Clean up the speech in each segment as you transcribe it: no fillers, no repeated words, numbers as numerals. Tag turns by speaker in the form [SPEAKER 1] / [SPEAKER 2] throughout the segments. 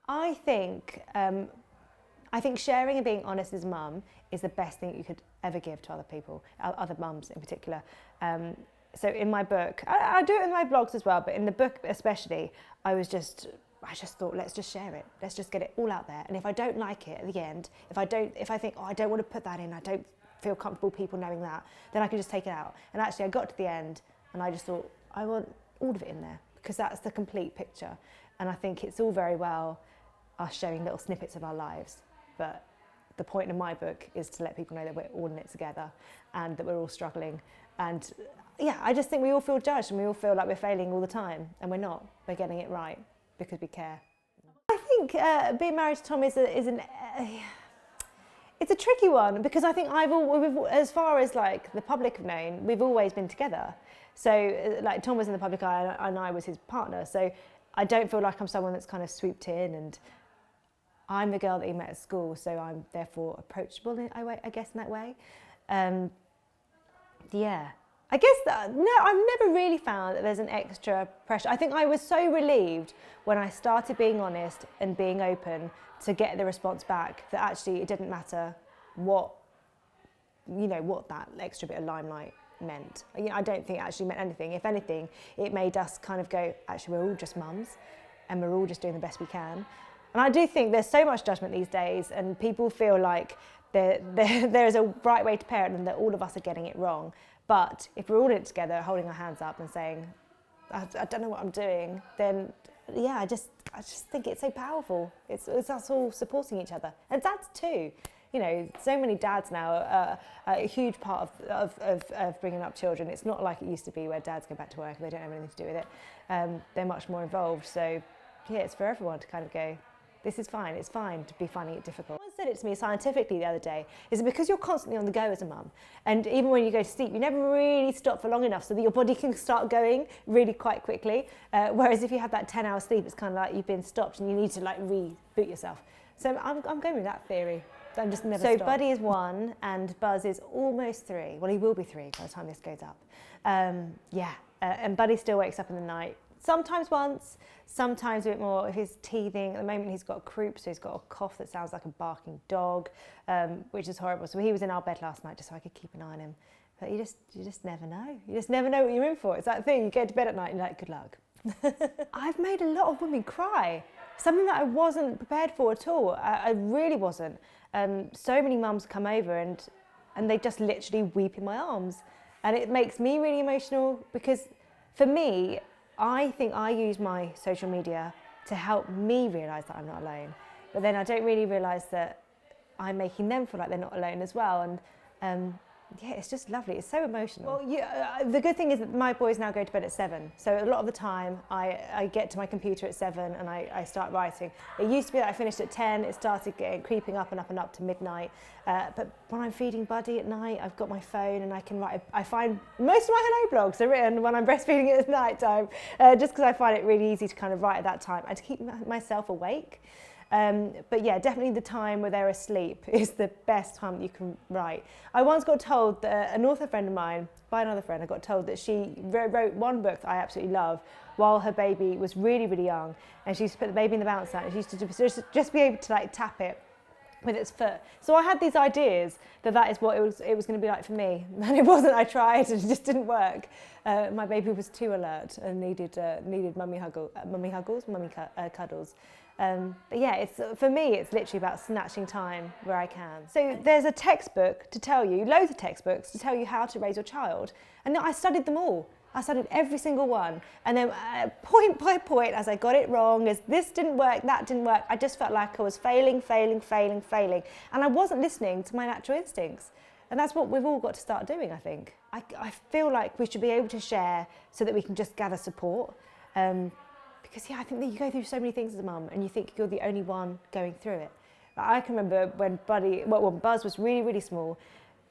[SPEAKER 1] I think sharing and being honest as a mum is the best thing you could ever give to other people, other mums in particular. So in my book, I do it in my blogs as well, but in the book especially, I just thought, let's just share it. Let's just get it all out there. And if I don't like it at the end, if I think, oh, I don't want to put that in, I don't feel comfortable people knowing that, then I can just take it out. And actually I got to the end and I just thought, I want all of it in there because that's the complete picture. And I think it's all very well us showing little snippets of our lives, but the point of my book is to let people know that we're all in it together and that we're all struggling. And yeah, I just think we all feel judged and we all feel like we're failing all the time, and we're not. We're getting it right because we care. I think being married to Tom it's a tricky one because I think as far as like the public have known, we've always been together. So like Tom was in the public eye and I was his partner. So I don't feel like I'm someone that's kind of swooped in, and I'm the girl that he met at school, so I'm therefore approachable I guess in that way. Yeah. I guess no, I've never really found that there's an extra pressure. I think I was so relieved when I started being honest and being open to get the response back that actually it didn't matter what that extra bit of limelight meant. I don't think it actually meant anything. If anything, it made us kind of go, actually, we're all just mums and we're all just doing the best we can. And I do think there's so much judgment these days, and people feel like there is a right way to parent and that all of us are getting it wrong. But if we're all in it together, holding our hands up and saying, I don't know what I'm doing, then yeah, I just think it's so powerful. It's us all supporting each other. And dads too. So many dads now are a huge part of bringing up children. It's not like it used to be where dads go back to work and they don't have anything to do with it. They're much more involved. So yeah, it's for everyone to kind of go, this is fine, it's fine to be finding it difficult. Someone said it to me scientifically the other day, is it because you're constantly on the go as a mum, and even when you go to sleep, you never really stop for long enough so that your body can start going really quite quickly, whereas if you have that 10-hour sleep, it's kind of like you've been stopped and you need to like reboot yourself. So I'm going with that theory. I'm just never stop. Buddy is 1 and Buzz is almost 3. Well, he will be 3 by the time this goes up. And Buddy still wakes up in the night. Sometimes once, sometimes a bit more if he's teething. At the moment he's got a croup, so he's got a cough that sounds like a barking dog, which is horrible. So he was in our bed last night just so I could keep an eye on him. But you just never know. You just never know what you're in for. It's that thing, you get to bed at night and you're like, good luck. I've made a lot of women cry. Something that I wasn't prepared for at all. I really wasn't. So many mums come over and they just literally weep in my arms. And it makes me really emotional because for me, I think I use my social media to help me realise that I'm not alone. But then I don't really realise that I'm making them feel like they're not alone as well. And yeah, it's just lovely. It's so emotional. Well, the good thing is that my boys now go to bed at 7. So a lot of the time I get to my computer at 7 and I start writing. It used to be that I finished at 10. It started creeping up and up and up to midnight. But when I'm feeding Buddy at night, I've got my phone and I can write. I find most of my hello blogs are written when I'm breastfeeding it at night time, just because I find it really easy to kind of write at that time and to keep myself awake. But yeah, definitely the time where they're asleep is the best time that you can write. I once got told that an author friend of mine, by another friend, I got told that she wrote one book that I absolutely love while her baby was really, really young, and she used to put the baby in the bounce out and she used to just be able to like tap it with its foot. So I had these ideas that is what it was going to be like for me, and it wasn't. I tried and it just didn't work. My baby was too alert and needed mummy cuddles. But yeah, for me, it's literally about snatching time where I can. So there's a textbook to tell you, loads of textbooks to tell you how to raise your child. And I studied them all. I studied every single one. And then point by point, as I got it wrong, as this didn't work, that didn't work, I just felt like I was failing. And I wasn't listening to my natural instincts. And that's what we've all got to start doing, I think. I feel like we should be able to share so that we can just gather support. Because yeah, I think that you go through so many things as a mum and you think you're the only one going through it. I can remember when Buzz was really, really small,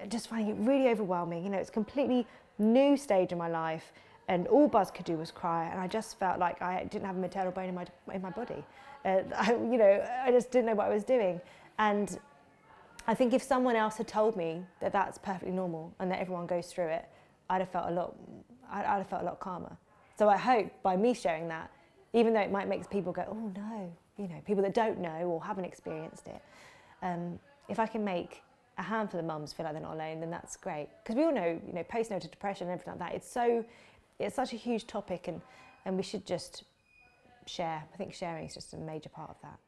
[SPEAKER 1] just finding it really overwhelming. It's a completely new stage in my life and all Buzz could do was cry, and I just felt like I didn't have a maternal bone in my body. I just didn't know what I was doing. And I think if someone else had told me that that's perfectly normal and that everyone goes through it, I'd have felt a lot calmer. So I hope by me sharing that, even though it might make people go, oh no, you know, people that don't know or haven't experienced it. If I can make a handful of mums feel like they're not alone, then that's great. Because we all know, you know, postnatal depression and everything like that, it's such a huge topic, and we should just share. I think sharing is just a major part of that.